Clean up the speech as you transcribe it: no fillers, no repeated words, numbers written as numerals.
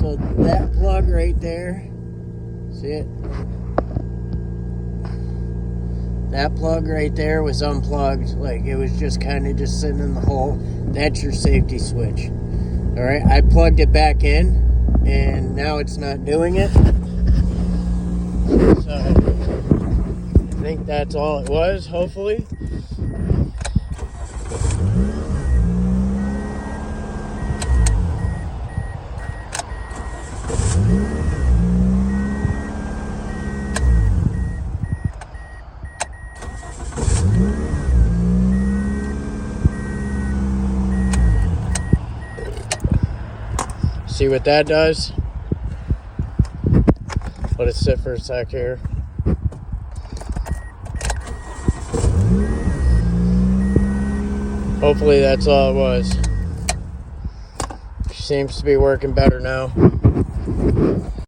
So that plug right there, see it? That plug right there was unplugged. Like, it was just kind of just sitting in the hole. That's your safety switch. All right, I plugged it back in, and now it's not doing it. So I think that's all it was, hopefully. See what that does? Let it sit for a sec here. Hopefully that's all it was. Seems to be working better now.